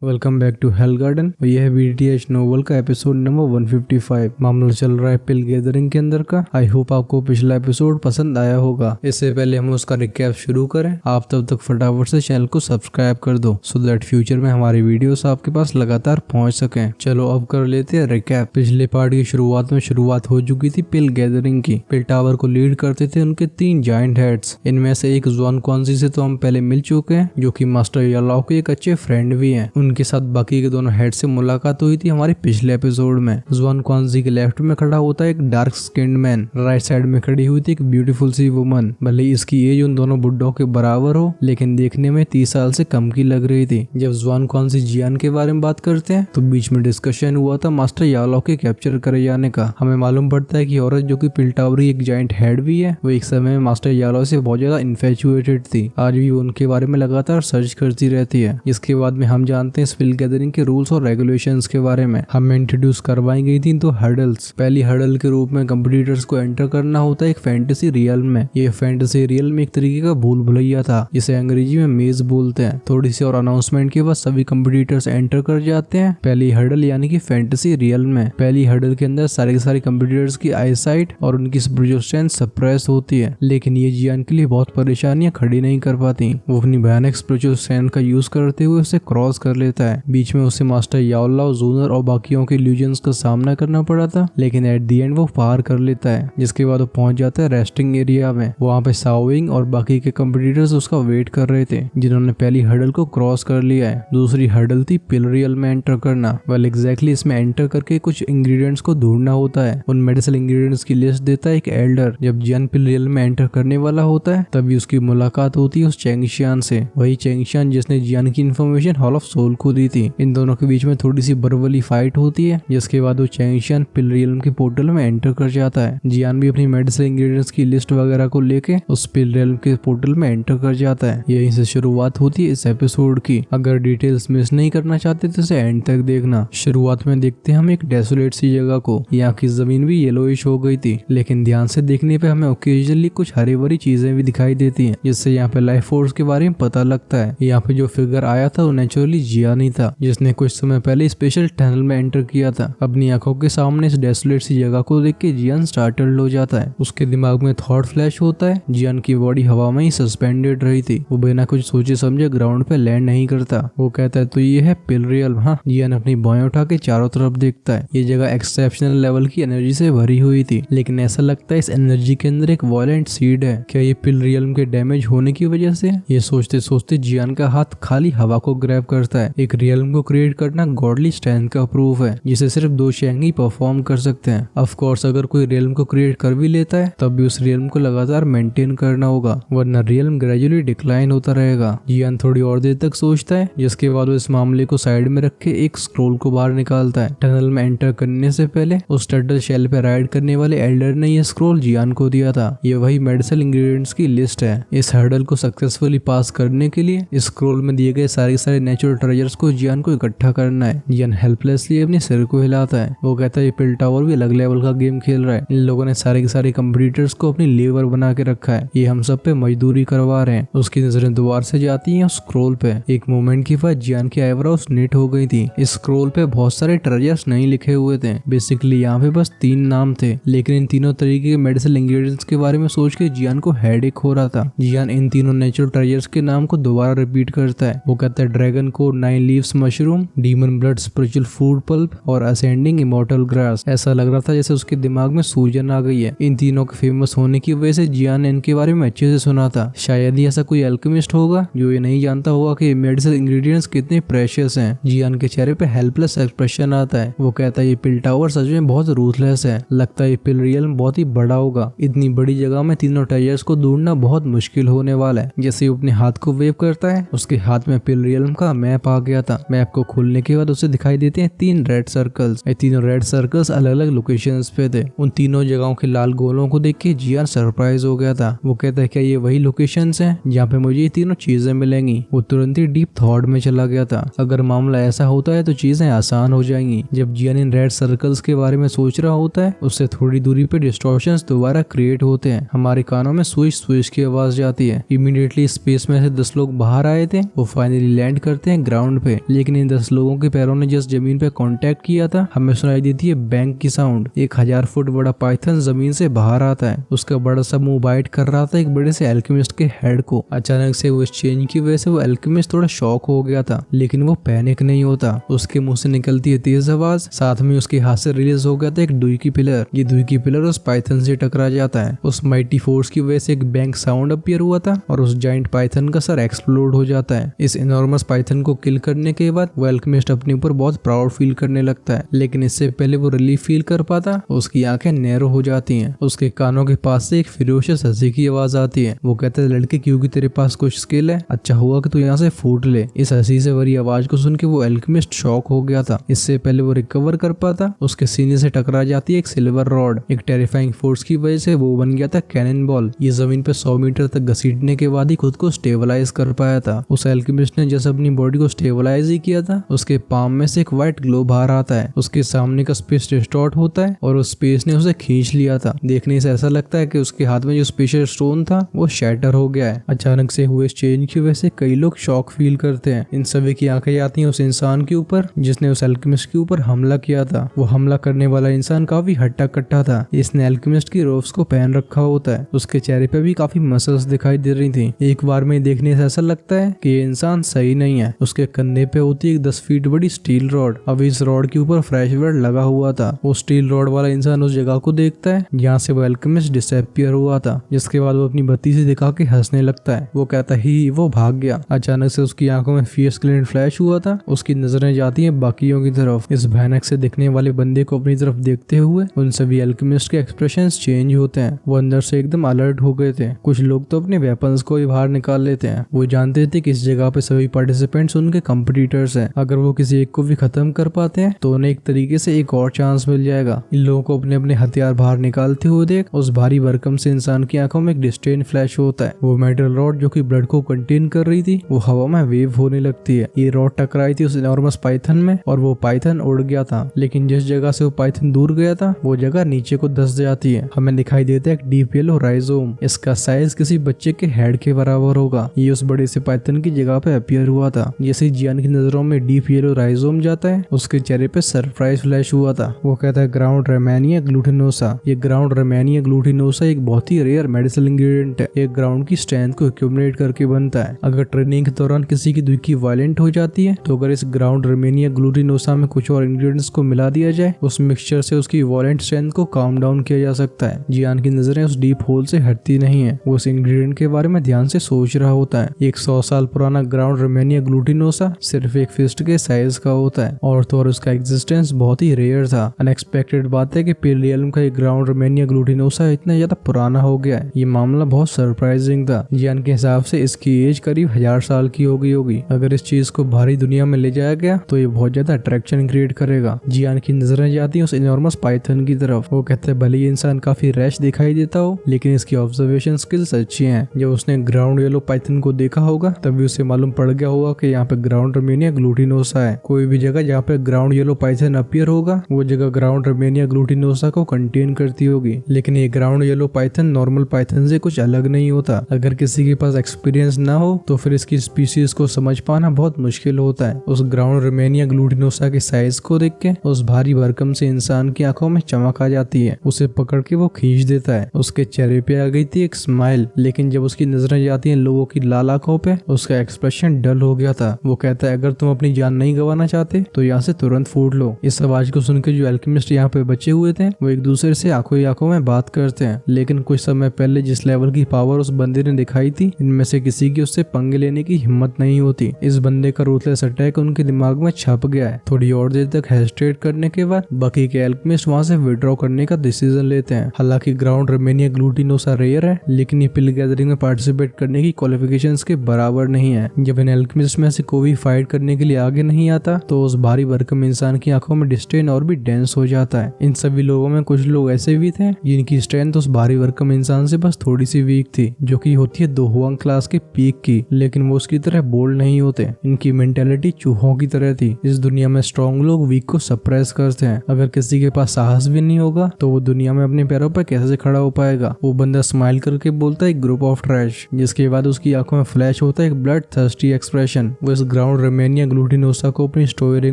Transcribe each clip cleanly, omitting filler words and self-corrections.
Welcome back to hell garden. और यह है बीटीएच नोवेल का एपिसोड नंबर 155। मामला चल रहा है पिल गैदरिंग के अंदर का। आई होप आपको पिछला एपिसोड पसंद आया होगा। इससे पहले हम उसका रिकैप शुरू करें, आप तब तक फटाफट से चैनल को सब्सक्राइब कर दो सो दैट फ्यूचर में हमारी वीडियोस आपके पास लगातार पहुंच सकें। चलो अब कर लेते हैं रिकैप। पिछले पार्ट की शुरुआत हो चुकी थी पिल गैदरिंग की। पिल टावर को लीड करते थे उनके 3 जायंट हेड्स। इनमें से एक जुआन क्वांजी से तो हम पहले मिल चुके हैं, जो कि मास्टर यालाओ के एक अच्छे फ्रेंड भी हैं। उनके साथ बाकी के दोनों हेड से मुलाकात हुई थी हमारे पिछले एपिसोड में। जुआन क्वांजी के लेफ्ट में खड़ा होता है एक dark skinned man, right side में खड़ी हुई थी एक ब्यूटीफुल सी वुमन। भले इसकी एज उन दोनों बुड्ढों के बराबर हो, लेकिन देखने में 30 साल से कम की लग रही थी। जब जुआन क्वांजी जियान के बारे में बात करते हैं तो बीच में डिस्कशन हुआ था मास्टर यालाओ के कैप्चर करे जाने का। हमें मालूम पड़ता है कि औरत जो कि पिल टावर की एक जाइंट हेड भी है, वो एक समय में मास्टर यालाओ से बहुत ज्यादा इन्फेचुएटेड थी। आज भी वो उनके बारे में लगातार सर्च करती रहती है। इसके बाद में हम जानते हैं पिल गैदरिंग के रूल्स और रेगुलेशंस के बारे में। हमें इंट्रोड्यूस करवाई गई थी तो हर्डल्स। पहली हर्डल के रूप में कंपटीटर्स को एंटर करना होता है एक फैंटेसी रियल में। ये फैंटेसी रियल में एक तरीके का भूल भुलैया था, जिसे अंग्रेजी में मेज बोलते हैं। थोड़ी सी और अनाउंसमेंट के बाद सभी कंपटीटर्स एंटर कर जाते हैं पहली हर्डल यानी कि फैंटेसी रियल में। पहली हर्डल के अंदर सारे के सारे कंपटीटर्स की आई साइट और उनकी स्पिरिचुअल स्ट्रेंथ सप्रेस होती है, लेकिन ये जियान के लिए बहुत परेशानियां खड़ी नहीं कर पाती। वो अपनी भयानक स्पिरिचुअल स्ट्रेंथ का यूज करते हुए उसे क्रॉस कर लेता है। बीच में उसे मास्टर याओलाओ, जूनर और बाकियों के इल्यूजन्स का सामना करना पड़ा था, लेकिन एट दी एंड वो पार कर लेता है। जिसके बाद वो पहुंच जाता है रेस्टिंग एरिया में। वहाँ पे शाओविंग और बाकी के कंपटीटर्स उसका वेट कर रहे थे, जिन्होंने पहली हर्डल को क्रॉस कर लिया है। दूसरी हर्डल थी पिल रियल में एंटर करना। वेल एग्जैक्टली इसमें एंटर करके कुछ इंग्रेडिएंट्स को ढूंढना होता है। उन मेडिसिनल इंग्रेडिएंट्स की लिस्ट देता है एक एल्डर। जब जियान पिल रियल में एंटर करने वाला होता है तभी उसकी मुलाकात होती है उस चेंगशियान से। वही चेंगशियान जिसने जियान की इन्फॉर्मेशन हॉल ऑफ सोल को दी थी। इन दोनों के बीच में थोड़ी सी बर्बली फाइट होती है, जिसके बाद वो चेंगशियान पिल रियल के पोर्टल में एंटर कर जाता है। जियान भी अपनी मेडिसिन इंग्रेडिएंट्स की लिस्ट वगैरह को लेके उस पिल रियल के पोर्टल में एंटर कर जाता है। यहीं से शुरुआत होती है इस एपिसोड की। अगर डिटेल्स मिस नहीं करना चाहते तो इसे एंड तक देखना। शुरुआत में देखते हैं हम एक डेसोलेट सी जगह को। यहाँ की जमीन भी येलोइश हो गई थी, लेकिन ध्यान से देखने पे हमें ओकेजनली कुछ हरी भरी चीजें भी दिखाई देती हैं, जिससे यहाँ पे लाइफ फोर्स के बारे में पता लगता है। यहाँ पे जो फिगर आया था वो नेचुरली जियान ही था, जिसने कुछ समय पहले स्पेशल टनल में एंटर किया था। अपनी आंखों के सामने इस डेसोलेट सी जगह को देख के जियान स्टार्टल्ड हो जाता है। उसके दिमाग में थॉट फ्लैश होता है। जियान की बॉडी हवा में ही सस्पेंडेड रही थी। वो बिना कुछ सोचे समझे ग्राउंड पे लैंड नहीं करता। वो कहता है तो ये है पिल रियल। हाँ, जियान अपनी बाएं उठा के चारों तरफ देखता है। ये जगह एक्सेप्शनल लेवल की एनर्जी से भरी हुई थी, लेकिन ऐसा लगता है इस एनर्जी के अंदर एक वायलेंट सीड है। क्या ये पिल रियल के डैमेज होने की वजह से? ये सोचते सोचते जियान का हाथ खाली हवा को ग्रैब करता है। एक रियल्म को क्रिएट करना गॉडली स्ट्रेंथ का प्रूफ है, जिसे सिर्फ 2 शेंग ही परफॉर्म कर सकते हैं। ऑफ कोर्स अगर कोई रियल्म को क्रिएट कर भी लेता है तब भी उस रियल्म को लगातार मेंटेन करना होगा, वरना रियल्म ग्रेजुअली डिक्लाइन होता रहेगा। जियान थोड़ी और देर तक सोचता है, जिसके बाद वो इस मामले को साइड में रख के एक स्क्रोल को बाहर निकालता है। टनल में एंटर करने से पहले उस टर्टल शेल पे राइड करने वाले एल्डर ने ये स्क्रोल जियान को दिया था। ये वही मेडिसिनल इंग्रेडिएंट्स की लिस्ट है। इस हर्डल को सक्सेसफुली पास करने के लिए इस स्क्रोल में दिए गए सारे नेचुरल ट्रेजर्स को जियान को इकट्ठा करना है। जियान हेल्पलेसली अपने सिर को हिलाता है। वो कहता है ये पिल टावर भी अलग लेवल का गेम खेल रहा है। इन लोगों ने सारे के सारे कंपटीटर्स को अपनी लेबर बना के रखा है। ये हम सब पे मजदूरी करवा रहे हैं। उसकी नजरें दोबारा से जाती हैं उस स्क्रोल पे। एक मोमेंट के बाद जियान की आईब्रोज निट हो गई थी। इस स्क्रोल पे बहुत सारे ट्रेजर्स नहीं लिखे हुए थे। बेसिकली यहाँ पे बस 3 नाम थे, लेकिन इन तीनों तरीके के मेडिसिनल इंग्रेडिएंट्स के बारे में सोच के जियान को हेडेक हो रहा था। जियान इन तीनों नेचुरल ट्रेजर्स के नाम को दोबारा रिपीट करता है। वो कहता है dragon code 9 leaves mushroom, demon blood spiritual food pulp और असेंडिंग इमॉर्टल ग्रास। ऐसा लग रहा था जैसे उसके दिमाग में सूजन आ गई है। इन तीनों के फेमस होने की वजह से जियान ने इनके बारे में अच्छे से सुना था। शायद ही ऐसा कोई एल्केमिस्ट होगा जो ये नहीं जानता होगा कि मेडिसिनल इंग्रेडिएंट्स कितने प्रेशियस हैं। जियान के चेहरे पे हेल्पलेस एक्सप्रेशन आता है। वो कहता है ये पिल टावर सच में बहुत रूथलेस है। लगता है ये पिल रियल बहुत ही बड़ा होगा। इतनी बड़ी जगह में तीनों ट्रेजर्स को ढूंढना बहुत मुश्किल होने वाला है। जैसे ही अपने हाथ को वेव करता है, उसके हाथ में पिल रियल का मैप आ गया था। मैप को खोलने के बाद उसे दिखाई देते हैं 3 रेड सर्कल्स। ये तीनों रेड सर्कल्स अलग अलग लोकेशंस पे थे। उन तीनों जगहों के लाल गोलों को देख के जियान सरप्राइज हो गया था। वो कहता है क्या ये वही लोकेशंस हैं जहाँ पे मुझे ये तीनों चीजें मिलेंगी? वो तुरंत ही डीप थॉट में चला गया था। अगर मामला ऐसा होता है तो चीजें आसान हो जाएंगी। जब जियान इन रेड सर्कल्स के बारे में सोच रहा होता है, उससे थोड़ी दूरी पे डिस्टॉर्शंस दोबारा क्रिएट होते हैं। हमारे कानों में स्विश की आवाज जाती है। इमीडिएटली स्पेस में से 10 लोग बाहर आए थे। वो फाइनली लैंड करते हैं ग्राउंड साउंड पे, लेकिन इन 10 लोगों के पैरों ने जिस जमीन पे कांटेक्ट किया था हमें सुनाई देती है बैंग की साउंड। 1000 फुट बड़ा पाइथन जमीन से बाहर आता है। उसका बड़ा सा मुंह बाइट कर रहा था एक बड़े से एल्केमिस्ट के हेड को। अचानक से वो इस चेंज की वजह से वो एल्केमिस्ट थोड़ा शॉक हो गया था, लेकिन वो पैनिक नहीं होता। उसके मुंह से निकलती है तेज आवाज, साथ में उसके हाथ से रिलीज हो गया था एक दुई की पिलर। ये दुई की पिलर उस पाइथन से टकरा जाता है। उस माइटी फोर्स की वजह से एक बैंग साउंड अपीयर हुआ था और उस जाइंट पाइथन का सर एक्सप्लोड हो जाता है। इस इनॉर्मस पाइथन को किल करने के बाद वो एल्केमिस्ट अपने ऊपर बहुत प्राउड फील करने लगता है, लेकिन इससे पहले वो रिलीफ फील कर पाता उसकी आंखें नैरो हो जाती हैं। उसके कानों के पास से एक फिरोशियस हंसी की आवाज आती है। वो कहता है, लड़के क्योंकि तेरे पास कुछ स्किल है, अच्छा हुआ कि तू यहाँ से फूट ले। इस हंसी से भरी आवाज को सुन के वो एल्केमिस्ट शॉक हो गया था। इससे पहले वो रिकवर कर पाता उसके सीने से टकरा जाती है एक सिल्वर रॉड। एक टेरिफाइंग फोर्स की वजह से वो बन गया था कैनन बॉल। ये जमीन पे 100 मीटर तक घसीटने के बाद ही खुद को स्टेबलाइज कर पाया था। उस एल्केमिस्ट ने जैसे अपनी बॉडी को स्टेबलाइज ही किया था, उसके पाम में से एक व्हाइट ग्लो बाहर आता है। उसके सामने का स्पेस डिस्टॉर्ट होता है और उस स्पेस ने उसे खींच लिया था। देखने से ऐसा लगता है कि उसके हाथ में जो स्पेशल स्टोन था वो शैटर हो गया है। अचानक से हुए इस चेंज की वजह से कई लोग शॉक फील करते हैं। इन सभी की आंखें आती हैं उस इंसान के ऊपर जिसने उस एल्केमिस्ट के ऊपर हमला किया था। वो हमला करने वाला इंसान काफी हट्टा कट्टा था। इसने एल्केमिस्ट की रोब्स को पहन रखा होता है। उसके चेहरे पे भी काफी मसल्स दिखाई दे रही थी। एक बार में देखने से ऐसा लगता है कि ये इंसान सही नहीं है। उसके कंधे पे होती है एक 10 फीट बड़ी स्टील रॉड। अब इस रॉड के ऊपर फ्रेश ब्लड लगा हुआ था। वो स्टील रॉड वाला इंसान उस जगह को देखता है जहाँ से वो एल्केमिस्ट डिसअपीयर हुआ था, जिसके बाद वो अपनी बत्ती से दिखा के हंसने लगता है। वो कहता ही वो भाग गया। अचानक से उसकी आंखों में फियर्स ग्लिंट फ्लैश हुआ था। उसकी नजरें जाती हैं बाकियों की तरफ। इस भयानक से दिखने वाले बंदे को अपनी तरफ देखते हुए उन सभी एल्केमिस्ट के एक्सप्रेशंस चेंज होते हैं। वो अंदर से एकदम अलर्ट हो गए थे। कुछ लोग तो अपने वेपन्स को ही बाहर निकाल लेते हैं। वो जानते थे कि इस जगह पे सभी पार्टिसिपेंट्स उनके कंपटीटर्स हैं। अगर वो किसी एक को भी खत्म कर पाते हैं तो उन्हें एक तरीके से एक और चांस मिल जाएगा। इन लोगों को अपने अपने हथियार बाहर निकालते हुए देख उस भारी भरकम से इंसान की आंखों में एक डिस्टेन फ्लैश होता है। वो मेटल रॉड जो कि ब्लड को कंटेन कर रही थी वो हवा में वेव होने लगती है। ये रॉड टकराई थी उस इनॉर्मस पाइथन में और वो पाइथन उड़ गया था, लेकिन जिस जगह से वो पाइथन दूर गया था वो जगह नीचे को धंस जाती है। हमें दिखाई देता है एक डीप येलो राइजोम। इसका साइज किसी बच्चे के हेड के बराबर होगा। ये उस बड़े से पाइथन की जगह पे अपीयर हुआ था। जैसे जियान की नजरों में डीप येलो राइजोम जाता है उसके चेहरे पे सरप्राइज फ्लैश हुआ था। वो कहता है ग्राउंड रेमेनिया ग्लूटिनोसा। ये ग्राउंड रेमेनिया ग्लूटिनोसा एक बहुत ही रेयर मेडिसिनल इंग्रेडिएंट है। एक ग्राउंड की स्ट्रेंथ को एक्यूमुलेट करके बनता है। अगर ट्रेनिंग के दौरान किसी की दुखी वायलेंट हो जाती है तो अगर इस ग्राउंड रेमेनिया ग्लूटिनोसा में कुछ और इंग्रेडिएंट्स को मिला दिया जाए उस मिक्सचर से उसकी वायलेंट स्ट्रेंथ को काम डाउन किया जा सकता है। जियान की नजरें उस डीप होल से हटती नहीं है। वो उस इंग्रेडिएंट के बारे में ध्यान से सोच रहा होता है। एक 100 साल पुराना ग्राउंड रेमेनिया ग्लूटिनोसा सिर्फ एक फिस्ट के साइज का होता है और तो और उसका एग्जिस्टेंस बहुत ही रेयर था। अनएक्सपेक्टेड बात है कि पेलियम का एक ग्राउंड रेमेनिया ग्लूटिनोसा इतना ज्यादा पुराना हो गया है। ये मामला बहुत सरप्राइजिंग था। जियान के हिसाब से इसकी एज करीब 1000 साल की हो गई होगी। अगर इस चीज को भारी दुनिया में ले जाया गया तो ये बहुत ज्यादा अट्रैक्शन क्रिएट करेगा। जियान की नजरें जाती है उस इनॉर्मस पाइथन की तरफ। वो कहते हैं भले ये इंसान काफी रैश दिखाई देता हो लेकिन इसकी ऑब्जर्वेशन स्किल्स अच्छी हैं। जब उसने ग्राउंड येलो पाइथन को देखा होगा तभी उसे मालूम पड़ गया होगा कि यहाँ पे ग्राउंड रेमेनिया ग्लूटिनोसा है। कोई भी जगह जहाँ पे ग्राउंड येलो पाइथन अपीयर होगा वो जगह ग्राउंड रेमेनिया ग्लूटिनोसा को कंटेन करती होगी। लेकिन ये ground yellow Python normal Python से कुछ अलग नहीं होता। अगर किसी के पास एक्सपीरियंस ना हो तो फिर इसकी स्पीसीज को समझ पाना बहुत मुश्किल होता है। उस ग्राउंड रेमेनिया ग्लूटिनोसा के साइज को देख के उस भारी भरकम से इंसान की आंखों में चमक आ जाती है। उसे पकड़ के वो खींच देता है। उसके चेहरे पे आ गई थी एक स्माइल, लेकिन जब उसकी नजरें जाती हैं लोगों की लाल आंखों पे उसका एक्सप्रेशन डल हो गया था। वो कहता है अगर तुम अपनी जान नहीं गंवाना चाहते तो यहाँ से तुरंत फूट लो। इस आवाज को सुनकर जो एल्केमिस्ट यहाँ पे बचे हुए थे वो एक दूसरे से आंखों ही आंखों में बात करते हैं। लेकिन कुछ समय पहले जिस लेवल की पावर उस बंदे ने दिखाई थी इनमें से किसी की उससे पंगे लेने की हिम्मत नहीं होती। इस बंदे का रूथलेस अटैक उनके दिमाग में छप गया है। थोड़ी और देर तक हेजिटेट करने के बाद बाकी के एल्केमिस्ट वहाँ से विड्रॉ करने का डिसीजन लेते हैं। हालांकि ग्राउंड रेमेनिया ग्लूटिनोसा रेयर है लेकिन ये पिल गैदरिंग में पार्टिसिपेट करने की क्वालिफिकेशंस के बराबर नहीं है। जब इन एल्केमिस्ट में से कोई फाइट करने के लिए आगे नहीं आता तो उस भारी भरकम इंसान की आंखों में डिस्टेन और भी डेंस हो जाता है। इन सभी लोगों में कुछ लोग ऐसे भी थे जिनकी स्ट्रेंथ उस भारी भरकम इंसान से बस थोड़ी सी वीक थी, जो कि होती है दोहुआंग क्लास के पीक की, लेकिन वो उसकी तरह बोल्ड नहीं होते। इनकी मेंटेलिटी चूहों की तरह थी। इस दुनिया में स्ट्रॉन्ग लोग वीक को सप्रेस करते हैं। अगर किसी के पास साहस भी नहीं होगा तो वो दुनिया में अपने पैरों पर कैसे खड़ा हो पाएगा। वो बंदा स्माइल करके बोलता है ग्रुप ऑफ ट्रैश, जिसके बाद उसकी आंखों में फ्लैश होता है एक ब्लड थर्स्टी एक्सप्रेशन। वो इस ग्राउंड रेमेनिया ग्लूटिनोसा को अपनी स्टोरेज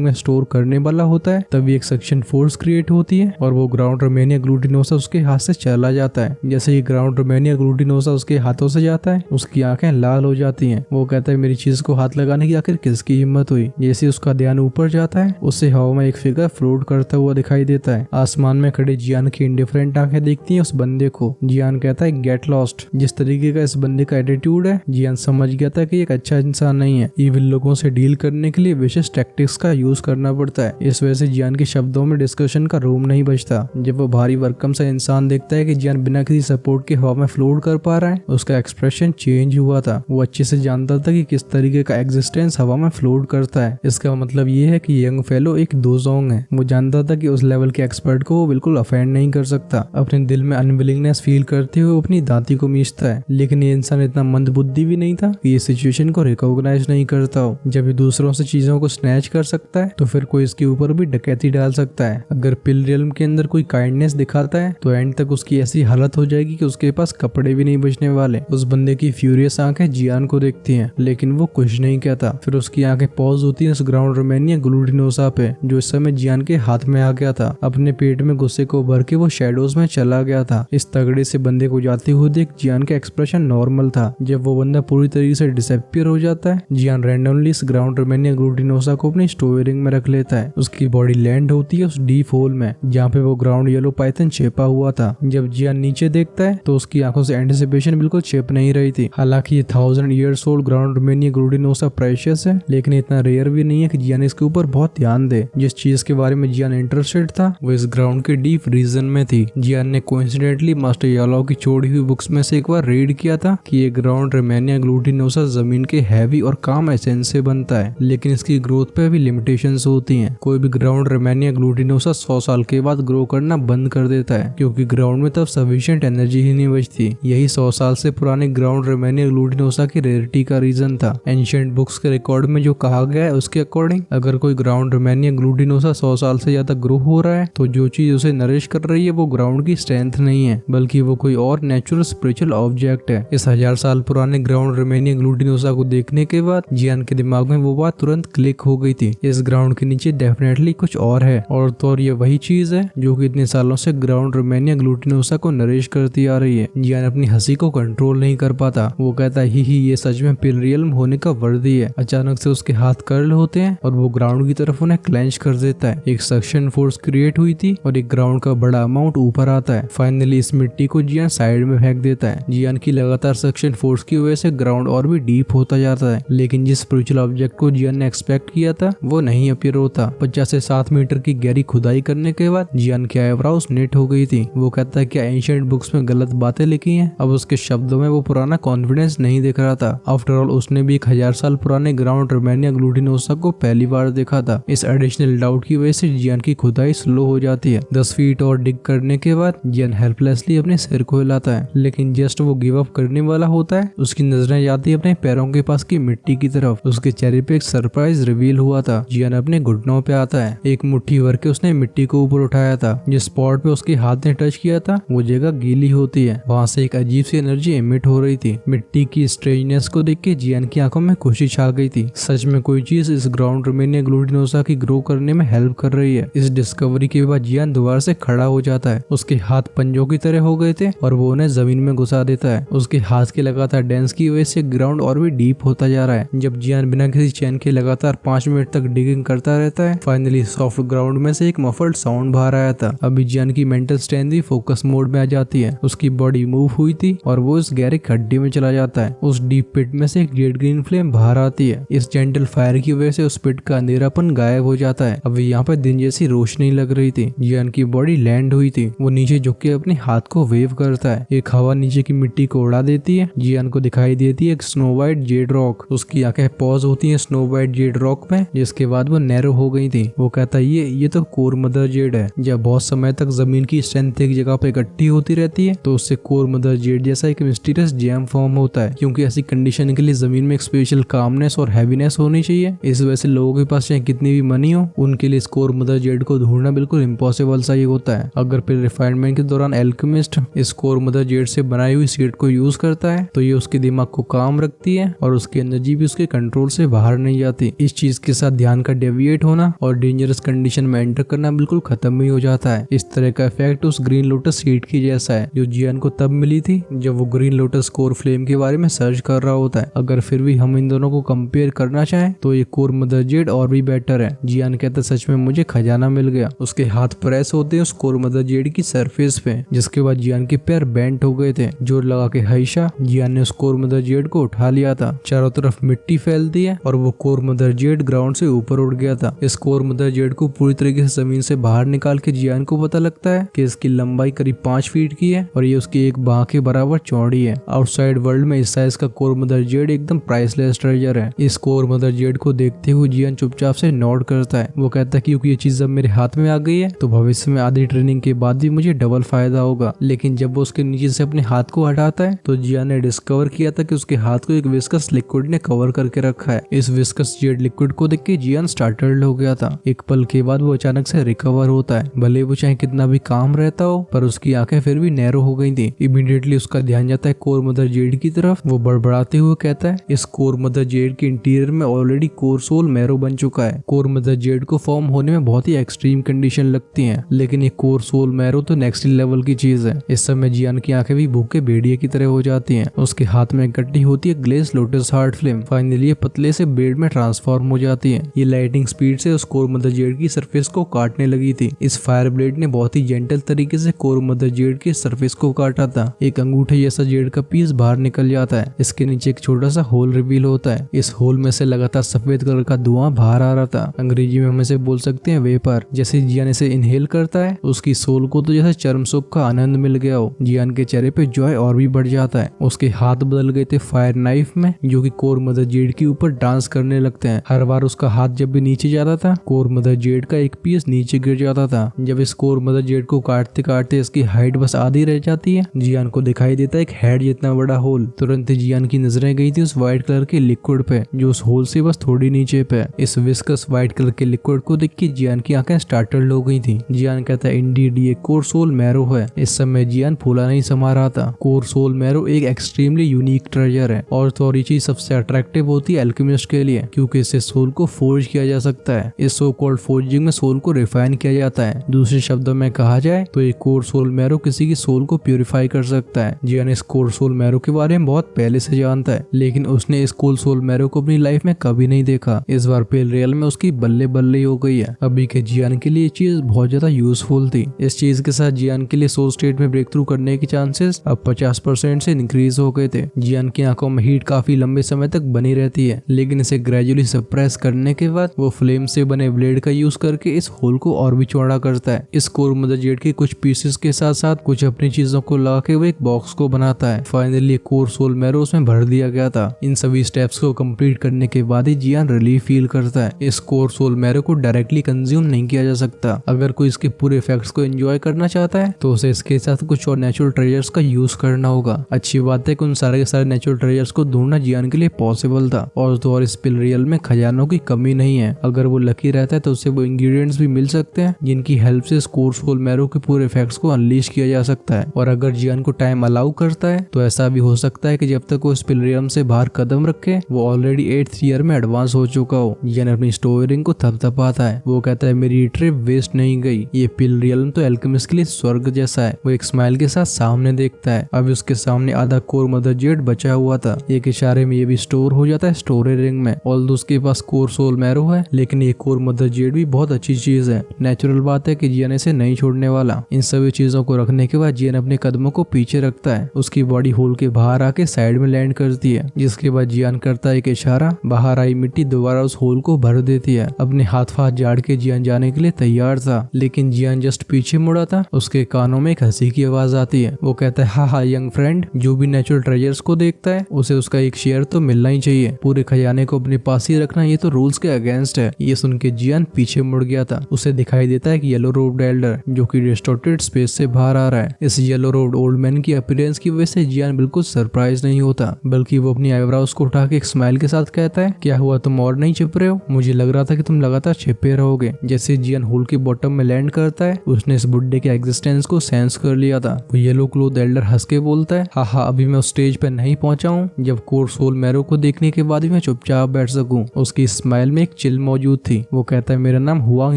में स्टोर करने वाला होता है तभी एक सक्शन फोर्स क्रिएट होती है और वो ग्राउंड रेमेनिया ग्लूटिनोसा उसके हाथ से चला जाता है। जैसे ही ग्राउंड रेमेनिया ग्लूटिनोसा उसके हाथों से जाता है उसकी आंखें लाल हो जाती हैं। वो कहता है मेरी चीज को हाथ लगाने की आखिर किसकी हिम्मत हुई। जैसे उसका ध्यान ऊपर जाता है उससे हवा में एक फिगर फ्लोट करता हुआ दिखाई देता है। आसमान में खड़े जियान की इंडिफरेंट आंखें देखती हैं उस बंदे को। जियान कहता है गेट लॉस्ट। जिस तरीके का इस बंदे का एटीट्यूड है जियान समझ गया था कि एक अच्छा इंसान नहीं है। इविल लोगों से डील करने के लिए विशेष टैक्टिक्स का यूज करना पड़ता है। इस वजह से जियान के शब्दों में डिस्कशन का रूम नहीं बचता। जब वो भारी भरकम सा इंसान देखता है कि जियान बिना किसी सपोर्ट के हवा में फ्लोट कर पा रहा है उसका एक्सप्रेशन चेंज हुआ था। वो अच्छे से जानता था कि किस तरीके का एग्जिस्टेंस हवा में फ्लोट करता है। इसका मतलब ये है कि यंग फेलो एक दोजोंग है। वो जानता था कि उस लेवल के एक्सपर्ट को वो बिल्कुल अफेंड नहीं कर सकता। अपने दिल में अनविलिंगनेस फील करते हुए अपनी दांती को मीचता है। लेकिन ये इंसान इतना मंदबुद्धि भी नहीं था कि ये सिचुएशन को रिकॉग्नाइज नहीं करता हो। जब ये दूसरों से चीजों को स्नैच कर सकता है तो फिर कोई इसके ऊपर भी डकैती डाल सकता है। अगर पिल रियल्म के अंदर कोई काइंडनेस दिखाता है तो एंड तक उसकी ऐसी हालत हो जाएगी कि उसके पास कपड़े भी नहीं बचने वाले। उस बंदे की फ्यूरियस आंखें जियान को देखती हैं लेकिन वो कुछ नहीं कहता। फिर उसकी आंखें पॉज होती हैं उस ग्राउंड रेमेनिया ग्लूटिनोसा पे जो इस समय जियान के हाथ में आ गया था। अपने पेट में गुस्से को भर के वो शेडोज में चला गया था। इस तगड़े से बंदे को जाते हुए देख जियान का एक्सप्रेशन नॉर्मल था। जब वो बंदा पूरी तरीके से डिसअपीयर हो जाता है जियान रैंडमली इस ग्राउंड रेमेनिया ग्लूटिनोसा को अपनी स्टोरिंग में रख लेता है। उसकी बॉडी लैंड होती है उस डीप होल में जहाँ पे वो ग्राउंड येलो पाइथन छिपा हुआ था। जब जियान नीचे देखता है तो उसकी आंखों से एंटिसिपेशन बिल्कुल छिप नहीं रही थी। हालांकि ये 1000 ईयर्स ओल्ड ग्राउंड रेमेनिया ग्लूटिनोसा प्रेशियस है लेकिन इतना रेयर भी नहीं है कि जियान इसके ऊपर बहुत ध्यान दे। जिस चीज के बारे में जियान इंटरेस्टेड था वो इस ग्राउंड के डीप रीजन में थी। जियान ने कोइंसिडेंटली मास्टर यालाओ की छोड़ी हुई बुक्स में से एक बार रीड किया था कि ये ग्राउंड रेमेनिया ग्लूटिनोसा जमीन के हैवी और काम एसेंस से बनता है लेकिन इसकी ग्रोथ पे भी लिमिटेशंस होती हैं। कोई भी ग्राउंड रेमेनिया ग्लूटिनोसा 100 साल के बाद ग्रो करना बंद कर देता है क्योंकि ग्राउंड में तब सफिशिएंट एनर्जी ही नहीं बचती। यही 100 साल से पुराने ग्राउंड रेमेनिया ग्लूटिनोसा की रेयरिटी का रीजन था। एंशिएंट बुक्स के रिकॉर्ड में जो कहा गया है उसके अकॉर्डिंग अगर कोई ग्राउंड रेमेनिया ग्लूटिनोसा 100 साल से ज्यादा ग्रो हो रहा है तो जो चीज उसे नरिश कर रही है वो ग्राउंड की स्ट्रेंथ नहीं है बल्कि वो कोई और नेचुरल स्पिरिचुअल ऑब्जेक्ट है। इस 1000 साल पुराने ग्राउंड रेमेनिया ग्लूटिनोसा को देखने के बाद जियान के दिमाग में वो बात तुरंत क्लिक हो गई थी। इस ग्राउंड के नीचे डेफिनेटली कुछ और है और तो और ये वही चीज है जो कि इतने सालों से ग्राउंड रेमेनिया ग्लूटिनोसा को नरिश करती आ रही है। जियान अपनी हंसी को कंट्रोल नहीं कर पाता। वो कहता है ही ये सच में पिल रियल्म होने का वर्दी है। अचानक से उसके हाथ कर्ल होते हैं और वो ग्राउंड की तरफ उन्हें क्लेंच कर देता है। एक सक्शन फोर्स क्रिएट हुई थी और एक ग्राउंड का बड़ा अमाउंट ऊपर आता है। फाइनली इस मिट्टी को जियान साइड में फेंक देता है। जियान की लगातार सक्शन फोर्स की वजह से ग्राउंड और भी डीप होता जाता है लेकिन जिस स्पिरिचुअल ऑब्जेक्ट को जियान ने एक्सपेक्ट किया था वो नहीं अपीयर होता। 50 से 7 मीटर की गहरी खुदाई करने के बाद जियान की आईब्राउज नेट हो गई थी। वो कहता है क्या एंशिएंट बुक्स में गलत बातें लिखी हैं। अब उसके शब्दों में वो पुराना कॉन्फिडेंस नहीं दिख रहा था। आफ्टर ऑल उसने भी 1000 साल पुराने ग्राउंड रेमेनिया ग्लूटिनोसा को पहली बार देखा था। इस एडिशनल डाउट की वजह से जियान की खुदाई स्लो हो जाती है। 10 फीट और डिग करने के बाद जियान हेल्पलेसली अपने सिर को हिलाता है लेकिन जस्ट वो गिव अप करने वाला होता है उसकी नजरें जाती है अपने पैरों के पास की मिट्टी की तरफ। उसके चेहरे पे एक सरप्राइज रिवील हुआ था। जियान अपने घुटनों पे आता है। एक मुट्ठी भर के उसने मिट्टी को ऊपर उठाया था। जिस स्पॉट पे उसके हाथ ने टच किया था वो जगह गीली होती है। वहाँ से एक अजीब सी एनर्जी एमिट हो रही थी। मिट्टी की स्ट्रेंजनेस को देख के जियान की आंखों में खुशी छा गई थी। सच में कोई चीज इस ग्राउंड रेमेनिया ग्लूटिनोसा की ग्रो करने में हेल्प कर रही है। इस डिस्कवरी के बाद जियान दोबारा से खड़ा हो जाता है। उसके हाथ पंजों की तरह हो गए थे और वो उन्हें जमीन में घुसा देता है। उसके हाथ के लगातार डांस की वजह से ग्राउंड और भी डीप होता जा रहा है। जब जियान बिना किसी चैन के लगातार 5 मिनट तक डिगिंग करता रहता है फाइनली सॉफ्ट ग्राउंड में से एक मफल्ड साउंड बाहर आया था। अभी जियान की मेंटल स्ट्रेंथ भी फोकस मोड में आ जाती है। उसकी बॉडी मूव हुई थी और वो इस गहरे खड्डे में चला जाता है। उस डीप पिट में से एक जेड ग्रीन फ्लेम बाहर आती है। इस जेंटल फायर की वजह से उस पिट का अंधेरापन गायब हो जाता है। अभी यहाँ पर दिन जैसी रोशनी लग रही थी। जियान की बॉडी लैंड हुई थी। वो नीचे झुक के अपने हाथ को वेव करता है। एक हवा नीचे की मिट्टी को उड़ा देती है। जियान को दिखाई देती है एक स्नो वाइट जेड रॉक। उसकी आंखें पॉज होती है स्नो वाइट जेड रॉक में जिसके बाद वो नैरो हो गई थी। वो कहता है ये तो कोर मदर जेड है। जब बहुत समय तक जमीन की स्ट्रेंथ एक जगह पे इकट्ठी होती रहती है तो उससे कोर मदर जेड जैसा एक मिस्टीरियस जैम फॉर्म होता है। क्योंकि ऐसी कंडीशन के लिए जमीन में एक स्पेशल कामनेस और हैवीनेस होनी चाहिए। इस वजह से लोगों के पास चाहे कितनी भी मनी हो उनके लिए इस कोर मदर जेड को ढूंढना बिल्कुल इम्पॉसिबल सा ही होता है। अगर फिर रिफाइनमेंट के दौरान एल्केमिस्ट इस कोर मदर जेड से बनाई हुई सीड को यूज करता है तो ये उसके दिमाग को काम रखती है और उसकी एनर्जी भी उसके कंट्रोल से बाहर नहीं जाती। इस चीज के साथ ध्यान का डेविएट होना और डेंजरस कंडीशन में एंटर करना बिल्कुल खत्म ही हो जाता है। इस तरह का इफेक्ट उस ग्रीन लोटस सीड की जैसा है जो जियान को तब मिली थी जब वो ग्रीन लोटस कोर फ्लेम के बारे में सर्च कर रहा होता है। अगर फिर भी हम इन दोनों को कंपेयर करना चाहें तो ये कोर मदर जेड और भी बेटर है। जियान कहता सच में मुझे खजाना मिल गया। उसके हाथ प्रेस होते हैं उस कोर मदर जेड की सरफेस पे, जिसके बाद जियान के पैर बेंट हो गए थे। जोर लगा के हईशा जियान ने उस कोर मदर जेड को उठा लिया था। चारों तरफ मिट्टी फैलती है और वो कोर मदर जेड ग्राउंड से ऊपर उड़ गया था। इस कोर मदर जेड को पूरी तरीके से जमीन से बाहर निकाल के जियान को पता लगता है कि इसकी लंबाई करीब 5 फीट की है और ये उसकी एक बाह के बराबर चौड़ी है। आउटसाइड वर्ल्ड में इस साइज का कोर मदर जेड एकदम प्राइसलेस ट्रेजर है। इस कोर मदर जेड को देखते हुए जियान चुपचाप से नोट करता है। वो कहता है क्योंकि ये चीज अब मेरे हाथ में आ गई है तो भविष्य में आधी ट्रेनिंग के बाद भी मुझे डबल फायदा होगा। लेकिन जब वो उसके नीचे से अपने हाथ को हटाता है तो जियान ने डिस्कवर किया था कि उसके हाथ को एक विस्कस लिक्विड ने कवर करके रखा है। इस विस्कस जेड लिक्विड को देख के जियान स्टार्टल्ड हो गया था। एक पल के बाद वो अचानक से रिकवर होता है। भले वो चाहे कितना भी काम रहता हो पर उसकी आंखें फिर भी नैरो हो गई थी। इमीडिएटली उसका ध्यान जाता है कोर मदर जेड की तरफ। वो बड़बड़ाते हुए कहता है इस कोर मदर जेड के इंटीरियर में ऑलरेडी कोर सोल मैरो बन चुका है। कोर मदर जेड को फॉर्म होने में बहुत ही एक्सट्रीम कंडीशन लगती हैं, लेकिन ये कोर सोल मैरो तो नेक्स्ट लेवल की चीज है। इस समय जियान की आंखें भी भूखे भेड़िए की तरह हो जाती हैं। उसके हाथ में इकट्ठी होती है glaze lotus heart flame. Finally ये पतले से ब्लेड में ट्रांसफॉर्म हो जाती है। ये लाइटिंग स्पीड से उस कोर मदर जेड की सरफेस को काटने लगी थी। इस फायर ब्लेड ने बहुत ही जेंटल तरीके से कोर मदर जेड के सरफेस को काटा था। एक अंगूठे जैसा जेड का पीस बाहर निकल जाता है। इसके नीचे एक छोटा सा होल रिवील होता है। इस होल में से लगातार सफेद कलर का धुआं बाहर आ रहा था। अंग्रेजी में हम इसे बोल सकते हैं वेपर। जैसे जियान इसे इनहेल करता है उसकी सोल को तो जैसे चरम सुख का आनंद मिल गया हो। जियान के चेहरे पे जॉय और भी बढ़ जाता है। उसके हाथ बदल गए थे फायर नाइफ में जो कि कोर मदर जेड के ऊपर डांस करने लगते हैं। हर बार उसका हाथ जब भी नीचे जाता था कोर मदर जेड का एक पीस नीचे गिर जाता था। जब इस कोर मदर जेड को काटते काटते इसकी हाइट बस आधी रह जाती है जियान को दिखाई देता है एक हेड जितना बड़ा होल। तुरंत जियान की नजरें गई थी उस व्हाइट कलर के लिक्विड पे जो उस होल से बस थोड़ी नीचे पे। इस विस्कस व्हाइट कलर के लिक्विड को देख के जियान की आंखें स्टार्टल्ड हो गई थी। जियान कहता है इंडीड ये कोर सोल मैरो है। इस समय जियान फूला नहीं समा रहा था। कोर सोल मैरो एक एक्सट्रीमली यूनिक ट्रेजर है और तो और ये चीज सबसे अट्रैक्टिव होती है एल्केमिस्ट के लिए क्योंकि इससे सोल को फोर्ज किया जा सकता है। इस सो कॉल्ड फोर्जिंग में सोल को रिफाइन किया जाता है। दूसरे शब्दों में कहा जाए तो ये कोर सोल मैरो किसी की सोल को प्यूरिफाई कर सकता है। जियान इस कोर सोल मैरो के बारे में बहुत पहले से जानता है लेकिन उसने इस कोर सोल मैरो को अपनी लाइफ में कभी नहीं देखा। इस बार पेल रियल में उसकी बल्ले बल्ले हो गई है। अभी के जियान के लिए ये चीज बहुत ज्यादा यूजफुल थी। इस चीज के साथ जियान के लिए सोल स्टेट में ब्रेक थ्रू करने के चांसेस अब 50% से इंक्रीज हो गए थे। जियान की आंखों में हीट काफी लंबे समय तक बनी रहती है लेकिन इसे ग्रेजुअली सप्रेस करने के बाद वो फ्लेम से बने ब्लेड का यूज करके इस होल को और भी चौड़ा करता है। इस कोर मदर जेड के कुछ पीसेस के साथ साथ कुछ अपनी चीजों को लगा के वो एक बॉक्स को बनाता है। फाइनली कोर सोल मैरो उसमें भर दिया गया था। इन सभी स्टेप्स को कंप्लीट करने के बाद ही जियान रिलीफ फील करता है। इस कोर सोल मैरो को डायरेक्टली कंज्यूम नहीं किया जा सकता। अगर कोई इसके पूरे इफेक्ट्स को एंजॉय करना चाहता है तो उसे इसके साथ कुछ और नेचुरल ट्रेजर्स का यूज करना होगा। अच्छी बात है कि उन सारे के सारे नेचुरल ट्रेजर्स को ढूंढना जियान के लिए पॉसिबल था और तो और इस पिल रियल में खजानों की कमी नहीं है। अगर वो लकी रहता है तो उसे वो इंग्रेडिएंट्स भी मिल सकते हैं जिनकी हेल्प से इस कोर सोल मैरो के पूरे इफेक्ट्स को अनलीश किया जा सकता है। और अगर जियान को टाइम अलाउ करता है तो ऐसा भी हो सकता है कि जब तक वो इस पिल रियल से बाहर कदम रखे वो ऑलरेडी 8th ईयर में एडवांस हो चुका हो। जियान अपनी स्टोरिंग को थपथपाता है। वो कहता है मेरी ट्रिप वेस्ट नहीं गई। ये पिल रियल तो एल्केमिस्ट के लिए स्वर्ग जैसा है। वो एक स्माइल के साथ सामने देखता है। अभी उसके सामने आधा कोर मदर जेड बचा हुआ था। एक इशारे में ये भी स्टोर हो जाता है स्टोरेज रिंग में। ऑल्दो उसके पास कोर सोल मैरो है लेकिन ये कोर मदर जेड भी बहुत अच्छी चीज है। नेचुरल बात है कि जियान इसे नहीं छोड़ने वाला। इन सभी चीजों को रखने के बाद जियान अपने कदमों को पीछे रखता है। उसकी बॉडी होल के बाहर आके साइड में लैंड करती है जिसके बाद जियान करता है एक इशारा। बाहर आई मिट्टी दोबारा उस होल को भर देती है। अपने हाथ झाड़ के जियान जाने के लिए तैयार था लेकिन जियान जस्ट पीछे मुड़ा था। उसके कानों में एक हंसी की आवाज आती है। वो कहता है हा हा यंग फ्रेंड, जो भी नेचुरल ट्रेजर्स को देखता है उसे उसका एक शेयर तो मिलना ही चाहिए। पूरे खजाने को अपने पास ही रखना ये तो रूल्स के अगेंस्ट है। ये सुन के जियान पीछे मुड़ गया था। उसे दिखाई देता है कि येलो रोब्ड एल्डर जो कि डिस्टॉर्टेड स्पेस से बाहर आ रहा है। इस येलो रोब्ड ओल्ड मैन की अपीयरेंस की वजह से जियान बिल्कुल सरप्राइज नहीं होता बल्कि वो अपनी आईब्रोज को उठा के एक स्माइल के साथ कहता है क्या हुआ, तुम और नहीं छिप रहे हो? मुझे लग रहा था कि तुम लगातार छिपे रहोगे। जैसे जियान होल के बॉटम में लैंड करता है उसने इस बुड्ढे के एग्जिस्टेंस को सेंस कर लिया था। वो येलो क्लोथ एल्डर हंस के बोलता है हा अभी मैं उस स्टेज पे नहीं पहुंचा हूँ जब कोर सोल मैरो को देखने के बाद भी मैं चुपचाप बैठ सकूं। उसकी स्माइल में एक चिल मौजूद थी। वो कहता है मेरा नाम हुआंग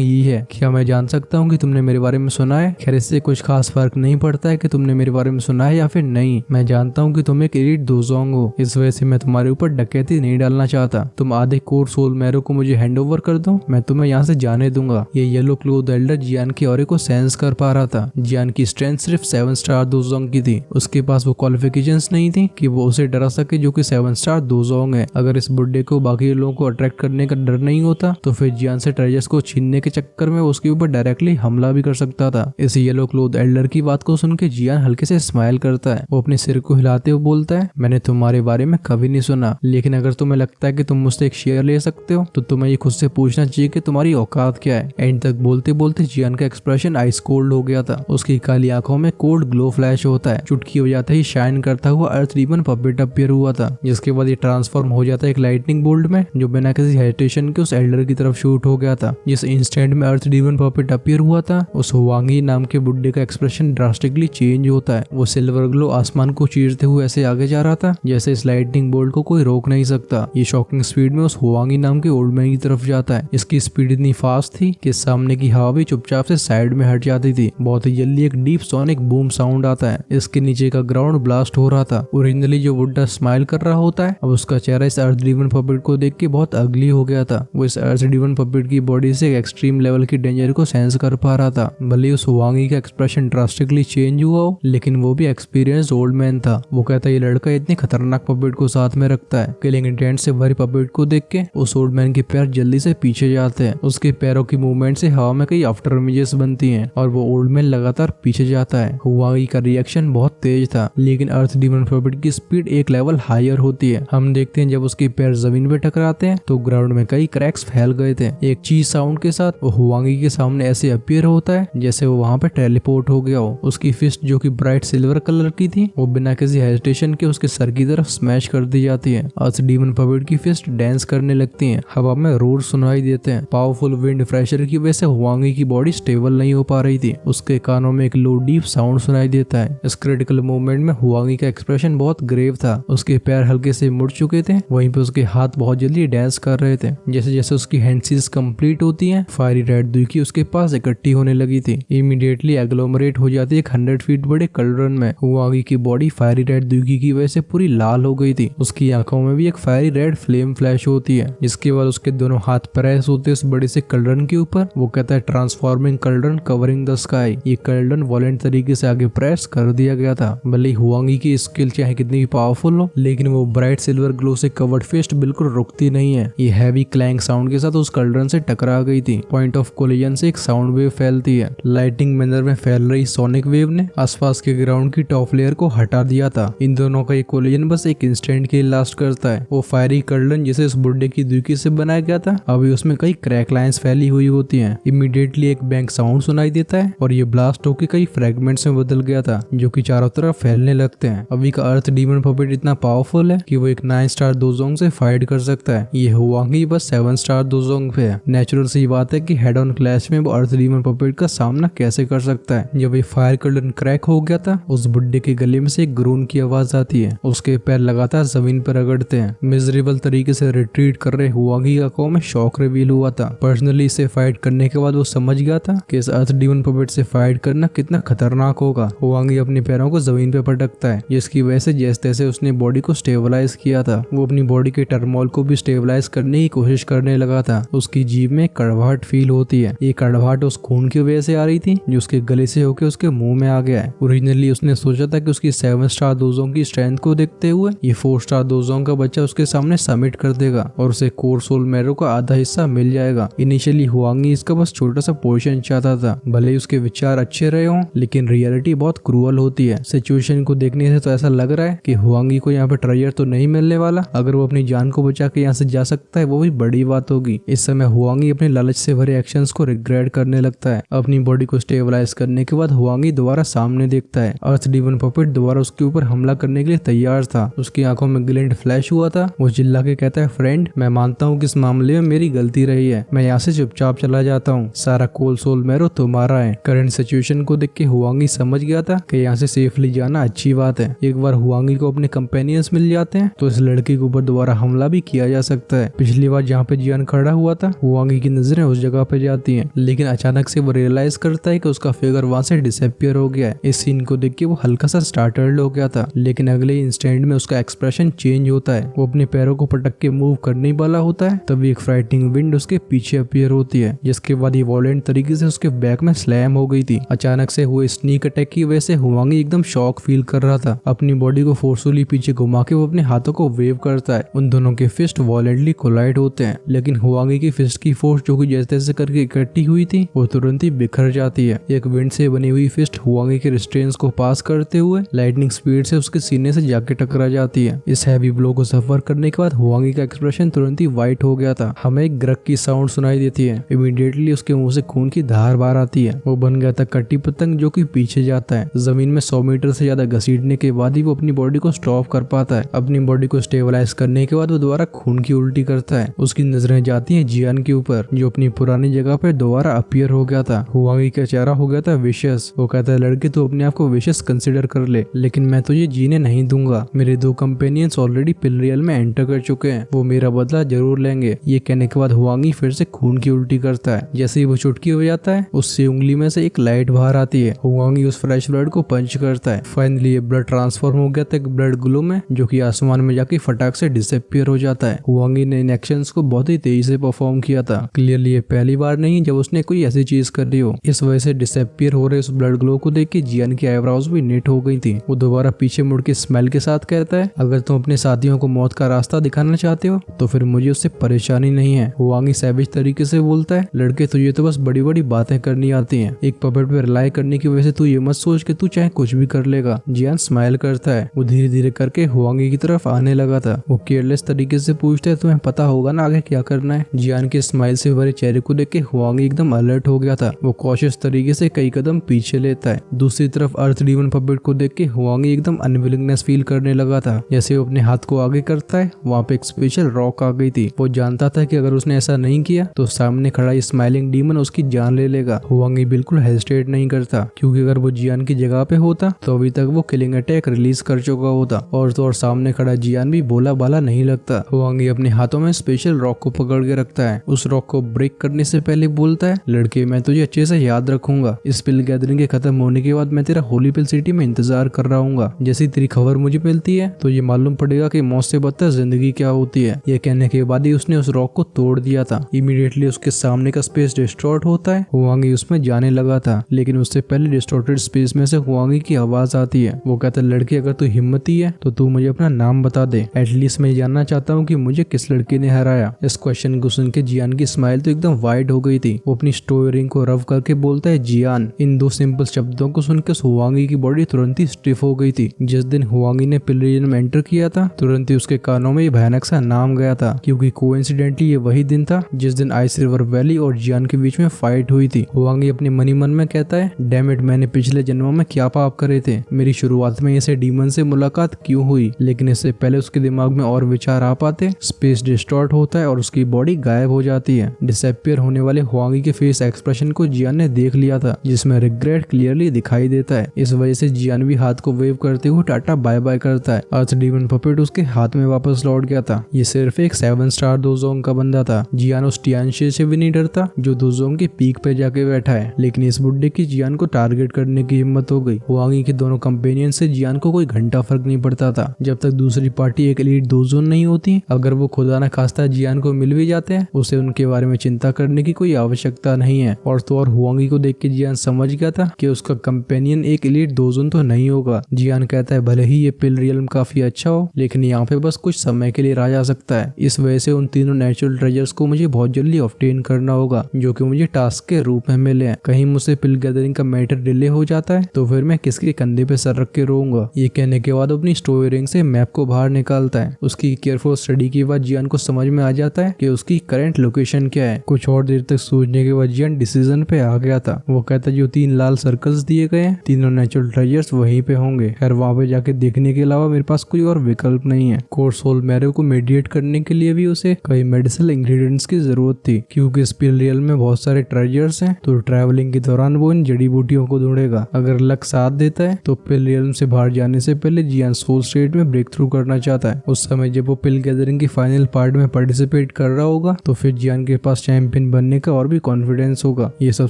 यी है, क्या मैं जान सकता हूँ कि तुमने मेरे बारे में सुना है? खैर इससे कुछ खास फर्क नहीं पड़ता है कि तुमने मेरे बारे में सुना है या फिर नहीं। मैं जानता हूँ कि तुम एक एलीट दोजोंग हो, इस वजह से मैं तुम्हारे ऊपर डकैती नहीं डालना चाहता। तुम आधे कोर सोल मैरो को मुझे हैंड ओवर कर दो, मैं तुम्हें यहाँ से जाने दूंगा। ये येलो क्लोथ एल्डर जियान के ऑरे को सेंस कर पा रहा था। जियान की स्ट्रेंथ सिर्फ 7 स्टार दोजोंग की थी। उसके पास वो क्वालिफिकेशंस नहीं थी कि वो उसे डरा सके जो कि 7 स्टार दोजोंग है। अगर इस बुड्ढे को बाकी लोगों को अट्रैक्ट करने का डर नहीं होता तो फिर जियान से ट्रेजर्स को छीनने के चक्कर में उसके ऊपर डायरेक्टली हमला भी कर सकता था। इस येलो क्लोथ एल्डर की बात को सुन के जियान हल्के से स्माइल करता है। वो अपने सिर को हिलाते हुए बोलता है मैंने तुम्हारे बारे में कभी नहीं सुना, लेकिन अगर तुम्हें लगता है कि तुम मुझसे एक शेयर ले सकते हो तो तुम्हें ये खुद से पूछना चाहिए कि तुम्हारी औकात क्या है। एंड तक बोलते बोलते जियान का एक्सप्रेशन आइस कोल्ड हो गया था। उसकी काली आंखों में कोल्ड ग्लो फ्लैश होता है। चुटकी बजाते ही शाइन करता हुआ अर्थ रिबन पपेट अपीयर हुआ था, जिसके बाद ये ट्रांसफॉर्म हो जाता है एक लाइटनिंग बोल्ट में जो बिना किसी हेजिटेशन के उस एल्डर की तरफ शूट हो गया था। जिस इंस्टेंट में अर्थ रिबन पपेट अपीयर हुआ था उस वांगी नाम के बुड्ढे का एक्सप्रेशन ड्रास्टिकली चेंज होता है। वो सिल्वर ग्लो आसमान को चीरते हुए ऐसे आगे जा रहा था जैसे इस लाइटनिंग बोल्ट को कोई रोक नहीं सकता। ये शॉकिंग स्पीड में उस हुआंगी नाम के ओल्ड मैन की तरफ जाता है। इसकी स्पीड इतनी फास्ट थी कि सामने की हवा भी चुपचाप से साइड में हट जाती थी। बहुत ही जल्दी एक डीप सोनिक बूम साउंड आता है। इसके नीचे का ग्राउंड ब्लास्ट हो रहा था। ओरिजिनली जो बुड्ढा स्माइल कर रहा होता है अब उसका चेहरा इस अर्थ ड्रिवन पपेट को देख के बहुत अगली हो गया था। वो इस अर्थ ड्रिवन पपेट की बॉडी से एक्सट्रीम लेवल की डेंजर को सेंस कर पा रहा था। भले उस हुआंगी का एक्सप्रेशन ड्रास्टिकली चेंज हुआ हो, लेकिन वो भी एक्सपीरियंस्ड ओल्ड मैन था। वो कहता है ये लड़का इतने खतरनाक पपेट को साथ में रखता है। किलिंग इंटेंट से भरी पपेट को देख के उस ओल्ड मैन के पैर जल्दी से पीछे जाते हैं। उसके पैरों की मूवमेंट से हवा में कई आफ्टर इमेजेस बनती हैं और वो ओल्ड मैन लगातार पीछे जाता है। हुआंगी का रिएक्शन बहुत तेज था, लेकिन अर्थ डीमन पपेट की स्पीड एक लेवल हायर होती है। हम देखते हैं जब उसके पैर जमीन पे टकराते हैं तो ग्राउंड में कई क्रैक्स फैल गए थे। एक चीज साउंड के साथ वो हुआंगी के सामने ऐसे अपीयर होता है जैसे वो वहां पे टेलीपोर्ट हो गया हो। उसकी फिस्ट जो कि ब्राइट सिल्वर कलर की थी वो बिना किसी हेजिटेशन के उसके सर की तरफ स्मैश कर दी जाती है। अर्थ डीमन पपेट की फिस्ट डांस करने लगती हैं। हवा में रोर सुनाई देते हैं। पावरफुल विंड प्रेशर की वजह से हुआंगी की बॉडी स्टेबल नहीं हो पा रही थी। उसके कानों में एक लो डीप साउंड सुनाई देता है। इस क्रिटिकल मोमेंट में हुआंगी का एक्सप्रेशन बहुत ग्रेव था। उसके पैर हल्के से मुड़ चुके थे, वहीं पे उसके हाथ बहुत जल्दी डांस कर रहे थे। जैसे जैसे उसकी हैंडसीज कंप्लीट होती हैं, फायरी रेड दुखी उसके पास इकट्ठी होने लगी थी। इमीडिएटली एग्लोमरेट हो जाती है एक 100 फीट बड़े कल्डरन में। हुआंगी की बॉडी फायरी रेड दुखी की वजह से पूरी लाल हो गई थी। उसकी आंखों में भी एक फायरी रेड फ्लेम फ्लैश होती है। जिसके बाद उसके दोनों हाथ प्रेस होते उस बड़े से कल्डरन के ऊपर। वो कहता है ट्रांसफॉर्मिंग कल्डरन कवरिंग द स्काई। ये कल्डरन वॉलेंट तरीके से आगे प्रेस कर दिया गया था। भले हुआंगी की स्किल चाहे कितनी भी पावरफुल हो, लेकिन वो ब्राइट सिल्वर ग्लो से कवर्ड फिस्ट बिल्कुल रुकती नहीं है। ये हैवी क्लैंग साउंड के साथ उस कल्डरन से टकरा गई थी। पॉइंट ऑफ कोलिजन से एक साउंड वेव फैलती है। लाइटिंग मैनर में फैल रही सोनिक वेव ने आसपास के ग्राउंड की टॉप लेयर को हटा दिया था। इन दोनों का ये कोलिजन बस एक इंस्टेंट के लिए लास्ट करता है। वो फायरी कल्डरन जिसे इस बुड्ढे की दुखी से बनाया गया था अभी उसमें कई क्रैक लाइंस फैली हुई होती हैं। इमीडिएटली एक बैंक साउंड सुनाई देता है और ये ब्लास्ट होकर कई फ्रेगमेंट्स में बदल गया था जो कि चारों तरफ फैलने लगते हैं। अभी का अर्थ डीमन पपेट इतना पावरफुल है कि वो एक 9 स्टार दोजोंग से फाइट कर सकता है। ये हुआंगी बस 7 स्टार दोजोंग पे है। नेचुरल सी बात है कि हेड ऑन क्लैश में वो अर्थ डीमन पपेट का सामना कैसे कर सकता है। जब ये फायर कल्डरन क्रैक हो गया था उस बुड्ढे के गले में से एक ग्रून की आवाज आती है। उसके पैर लगातार जमीन पर रगड़ते हैं। मिजरेबल तरीके से रिट्रीट कर रहे हुआंगी का आंखों में शॉक रिवील हुआ था। पर्सनली इसे फाइट करने के बाद वो समझ गया था कि इस अर्थ डीमन पपेट से फाइट करना कितना खतरनाक होगा। हुआंगी अपने पैरों को जमीन पे पटकता है, जिसकी वजह से जैसे तैसे उसने बॉडी को स्टेबलाइज किया था। वो अपनी बॉडी के टर्मोल को भी स्टेबलाइज करने की कोशिश करने लगा था। उसकी जीभ में कड़वाहट फील होती है। ये कड़वाहट उस खून की वजह से आ रही थी जो उसके गले से होकर उसके मुंह में आ गया है। ओरिजिनली उसने सोचा था कि उसकी 7 स्टार दोजोंग की स्ट्रेंथ को देखते हुए ये 4 स्टार दोजोंग का बच्चा उसके सामने सबमिट कर देगा और उसे कोर सोल मैरो का आधा हिस्सा मिल जाएगा। इनिशियली हुआंगी इसका बस छोटा सा पोर्शन चाहता था। भले ही उसके विचार अच्छे रहे हों, लेकिन रियलिटी बहुत क्रूअल होती है। सिचुएशन को देखने से तो ऐसा लग रहा है कि हुआंगी को यहाँ पे ट्रेजर तो नहीं मिलने वाला। अगर वो अपनी जान को बचा के यहाँ से जा सकता है वो भी बड़ी बात होगी। इस समय हुआंगी अपने लालच से भरे एक्शंस को रिग्रेट करने लगता है। अपनी बॉडी को स्टेबलाइज करने के बाद हुआंगी दोबारा सामने देखता है। अर्थ डीमन पपेट दोबारा उसके ऊपर हमला करने के लिए तैयार था। उसकी आंखों में ग्लिंट फ्लैश हुआ था। वो चिल्ला के कहता है, फ्रेंड, मैं मानता हूँ कि इस मामले में मेरी गलती रही है। मैं यहाँ से चुपचाप चला जाता हूँ। सारा कोल सोल मैरो तुम्हारा है। करंट सिचुएशन को देख के हुआंगी समझ गया था कि यहाँ से सेफली जाना अच्छी बात है। एक बार हुआंगी को अपने कंपेनियंस मिल जाते हैं तो इस लड़की के ऊपर दोबारा हमला भी किया जा सकता है। पिछली बार जहाँ पे जियान खड़ा हुआ था, हुआंगी की नजरें उस जगह पे जाती हैं, लेकिन अचानक से वो रियलाइज करता है कि उसका फिगर वहाँ से डिसअपियर हो गया है। इस सीन को देख के वो हल्का सा स्टार्टल्ड हो गया था, लेकिन अगले इंस्टेंट में उसका एक्सप्रेशन चेंज होता है। वो अपने पैरों को पटक के मूव करने वाला होता है, तभी एक फ्राइटनिंग विंड उसके पीछे अपीयर होती है, जिसके बाद ये वॉलेंट तरीके से उसके बैक में स्लैम हो गई थी। अचानक से हुए स्नीक अटैक की वजह से हुआंगी एकदम शॉक फील कर रहा था। अपनी बॉडी को फोर्सफुली पीछे घुमा के वो अपने हाथों को वेव करता है। उन दोनों के फिस्ट वॉलेंटली कोलाइड होते हैं, लेकिन हुआंगी की फिस्ट की फोर्स जो कि जैसे तैसे करके इकट्ठी हुई थी वो तुरंत ही बिखर जाती है। एक विंड से बनी हुई फिस्ट हुआंगी के रिस्ट्रेंट्स को पास करते हुए लाइटनिंग स्पीड से उसके सीने से जाके टकरा जाती है। इस हैवी ब्लो को सफर करने के बाद हुआंगी का एक्सप्रेशन तुरंत ही वाइट हो गया था। हमें एक ग्रक की साउंड सुनाई देती है। इमीडिएटली उसके मुंह से खून की धार बाहर आती है। वो बन गया था कटी पतंग जो कि पीछे जाता है। जमीन में 100 मीटर से ज्यादा घसीटने के बाद ही वो अपनी बॉडी को स्टॉप कर पाता है। अपनी बॉडी को स्टेबलाइज करने के बाद वो दोबारा खून की उल्टी करता है। उसकी नजरें जाती हैं जियान के ऊपर, जो अपनी पुरानी जगह पर दोबारा अपीयर हो गया था। हुआंगी का चेहरा हो गया था विशियस। वो कहता है, लड़के तू अपने आप को विशियस कंसिडर कर ले, लेकिन मैं तुझे जीने नहीं दूंगा। मेरे 2 कंपेनियंस ऑलरेडी पिलरियल में एंटर कर चुके हैं, वो मेरा बदला जरूर लेंगे। ये कहने के बाद हुआंगी फिर से खून की उल्टी करता है। जैसे ही वो चुटकी हो जाता है, उससे उंगली में से एक लाइट बाहर आती है। हुआंगी उस फ्रेश ब्लड को पंच करता है। फाइनली ये ब्लड ट्रांसफॉर्म हो गया था एक ब्लड ग्लो में, जो कि आसमान में जाके फटाक से डिसअपियर हो जाता है। हुआंगी ने इन एक्शंस को बहुत ही तेजी से परफॉर्म किया था। क्लियरली ये पहली बार नहीं जब उसने कोई ऐसी चीज कर दी हो। इस वजह से डिसअपियर हो रहे उस ब्लड ग्लो को देख के जियान की आईब्रोज भी नीट हो गई थी। वो दोबारा पीछे मुड़ के स्माइल के साथ कहता है, अगर तुम अपने साथियों को मौत का रास्ता दिखाना चाहते हो तो फिर मुझे उससे परेशानी नहीं है। हुआंगी सैविज तरीके से बोलता है, लड़के तुझे तो बस बड़ी बड़ी बातें करनी आती हैं। एक पपेट पे रिलाई करने की वजह से तू ये मत सोच कि तू चाहे कुछ भी कर लेगा। जियान स्माइल करता है। वो धीरे धीरे करके हुआंगी की तरफ आने लगा था। वो केयरलेस तरीके से पूछता है, तुम्हें पता होगा ना आगे क्या करना है। जियान के स्माइल से भरे चेहरे को देख के हुआंगी एकदम अलर्ट हो गया था। वो कॉशियस तरीके से कई कदम पीछे लेता है। दूसरी तरफ अर्थ डीमन पपेट को देख के हुआंगी एकदम अनविलिंगनेस फील करने लगा था। जैसे वो अपने हाथ को आगे करता है, वहाँ पे एक स्पेशल रॉक आ गई थी। वो जानता था कि अगर उसने ऐसा नहीं किया तो सामने खड़ा स्माइलिंग डीमन उसकी जान ले लेगा। हुआंगी बिल्कुल हेजिटेट नहीं करता, क्योंकि अगर वो जियान की जगह पे होता तो अभी तक वो किलिंग अटैक रिलीज कर चुका होता, और तो और सामने खड़ा जियान भी बोला बाला नहीं लगता। हुआंगी अपने हाथों में स्पेशल रॉक को पकड़ के रखता है। उस रॉक को ब्रेक करने से पहले बोलता है, लड़के मैं तुझे अच्छे से याद रखूंगा। इस पिल गैदरिंग के खत्म होने के बाद मैं तेरा होली पिल सिटी में इंतजार कर रहा हूँ। जैसी तेरी खबर मुझे मिलती है तो ये मालूम पड़ेगा कि मौत से बदतर जिंदगी क्या होती है। ये कहने के बाद ही उसने उस रॉक को तोड़ दिया था। इमीडिएटली उसके सामने का स्पेस डिस्टॉर्ट होता है। हुआंगी उसमें जाने लगा था, लेकिन उससे पहले डिस्टॉर्टेड स्पेस में से हुआंगी की आवाज आती है। वो कहता है, लड़के अगर तू हिम्मती है तो तू मुझे अपना नाम बता दे। एटलीस्ट मैं जानना चाहता हूँ कि मुझे किस लड़के ने हराया। इस क्वेश्चन को सुन के जियान की स्माइल तो एकदम वाइड हो गई थी। वो अपनी स्टोरिंग को रब करके बोलता है, जियान। इन 2 सिंपल शब्दों को सुनकर हुआंगी की बॉडी तुरंत ही स्टिफ हो गई थी। जिस दिन हुआंगी ने पिल रीजन में एंटर किया था, तुरंत ही उसके कानों में भयानक सा नाम गया था, क्योंकि कोइंसिडेंटली ये वही दिन था जिस दिन आइस रिवर वैली और जियान के बीच में फाइट हुई थी। हुआंगी अपने मनी मन में कहता है, डैम इट, मैंने पिछले जन्मों में क्या पाप करे थे। मेरी शुरुआत में ऐसे डीमन से मुलाकात क्यों हुई। लेकिन इससे पहले उसके दिमाग में और विचार आ पाते, स्पेस डिस्टॉर्ट होता है और उसकी बॉडी गायब हो जाती है। डिसअपियर होने वाले हुआंगी के फेस एक्सप्रेशन को जियान ने देख लिया था, जिसमें रिग्रेट क्लियरली दिखाई देता है। इस वजह से जियान भी हाथ को वेव करते हुए टाटा बाय बाय करता है। अर्थ डीमन पपेट उसके हाथ में वापस लौट गया था। ये सिर्फ एक 7 स्टार दोजोंग का बंदा था। जियान उस टियानशे से भी नहीं डरता जो दोजोंग के पीक पे जाके बैठा है, लेकिन इस बुड्ढे की जियान को टारगेट करने की हिम्मत हो गई। हुआंगी के दोनों कंपेनियन से जियान को कोई घंटा फर्क नहीं पड़ता था, जब तक दूसरी पार्टी एक एलीट दोजोन नहीं होती। अगर वो खुदा न खास्ता जियान को मिल भी जाते हैं, उसे उनके बारे में चिंता करने की कोई आवश्यकता नहीं है। और तो और हुआंगी को देख के जियान समझ गया था कि उसका कंपेनियन एक एलीट दोजोन तो नहीं होगा। जियान कहता है, भले ही ये पिल रियल्म काफी अच्छा हो, लेकिन यहाँ पे बस कुछ समय के लिए रहा जा सकता है। इस वजह से उन तीनों नेचुरल ट्रेजर्स को मुझे बहुत जल्दी ऑब्टेन करना होगा, जो कि मुझे टास्क के रूप में मिले हैं। कहीं मुझसे पिल गैदरिंग का मैटर डिले हो जाता है तो फिर मैं किसके कंधे पे सर रख के रोऊंगा। ये कहने के बाद अपनी स्टोरी रिंग से मैप को बाहर निकालता है। उसकी केयरफुल स्टडी के बाद जियान को समझ में आ जाता है कि उसकी करंट लोकेशन क्या है। कुछ और देर तक सोचने के बाद जियान डिसीजन पे आ गया था। वो कहता है, जो 3 लाल सर्कल्स दिए गए हैं, तीनों नेचुरल ट्रेजर्स वहीं पे होंगे। खैर वहाँ पे जाके देखने के अलावा मेरे पास कोई और विकल्प नहीं है। कोर सोल मैरो को मेडिएट करने के लिए भी उसे कई मेडिसिनल इंग्रेडिएंट्स की जरूरत थी, क्योंकि इस पिल रियल में बहुत सारे ट्रेजर्स हैं। तो ट्रैवलिंग के दौरान वो इन जड़ी बूटियों को ढूंढेगा। अगर लक साथ देता है तो पिल रियल से बाहर जाने से पहले जियान सोल स्टेट में ब्रेक थ्रू करना चाहता है। उस समय जब वो पिल गैदरिंग की फाइनल पार्ट में पार्टिसिपेट कर रहा होगा तो फिर जियान के पास चैंपियन बनने का और भी कॉन्फिडेंस होगा। ये सब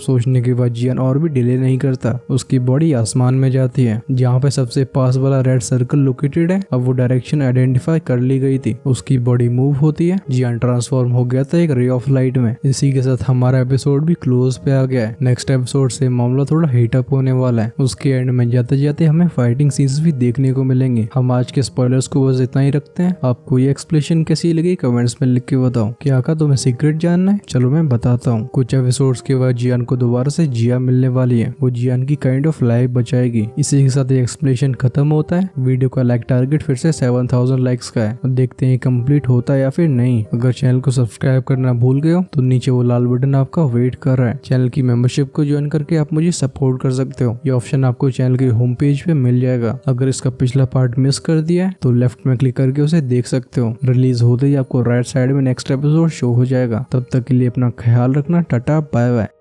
सोचने के बाद जियान और भी डिले नहीं करता, उसकी बॉडी आसमान में जाती है जहाँ पे सबसे पास वाला रेड सर्कल लोकेटेड है। अब वो डायरेक्शन आइडेंटिफाई कर ली गई थी, उसकी बॉडी मूव होती है, जियान ट्रांसफॉर्म हो गया था एक रे ऑफ लाइट में। इसी के साथ हमारा एपिसोड भी क्लोज पे आ गया है। नेक्स्ट एपिसोड से मामला थोड़ा हीट अप होने वाला है। उसके एंड में जाते जाते हमें फाइटिंग सीन्स भी देखने को मिलेंगे। हम आज के स्पॉयलर्स को बस इतना ही रखते हैं। आपको ये एक्सप्लेनेशन कैसी लगी कमेंट्स में लिख के बताओ। क्या का तुम्हें सीक्रेट जानना है? चलो मैं बताता हूँ। कुछ एपिसोड्स के बाद जियान को दोबारा से जिया मिलने वाली है, वो जियान की काइंड ऑफ लाइफ बचाएगी। इसी के साथ ये एक्सप्लेनेशन खत्म होता है। वीडियो का लाइक टारगेट फिर से 7000 लाइक्स का है। देखते हैं कंप्लीट होता है या फिर नहीं। अगर चैनल को सब्सक्राइब करना भूल गए हो तो नीचे वो लाल बटन आपका वेट कर रहा है। चैनल की मेंबरशिप को ज्वाइन करके आप मुझे सपोर्ट कर सकते हो। ये ऑप्शन आपको चैनल के होम पेज पे मिल जाएगा। अगर इसका पिछला पार्ट मिस कर दिया है तो लेफ्ट में क्लिक करके उसे देख सकते हो। रिलीज होते ही आपको राइट साइड में नेक्स्ट एपिसोड शो हो जाएगा। तब तक के लिए अपना ख्याल रखना। Tata bye bye.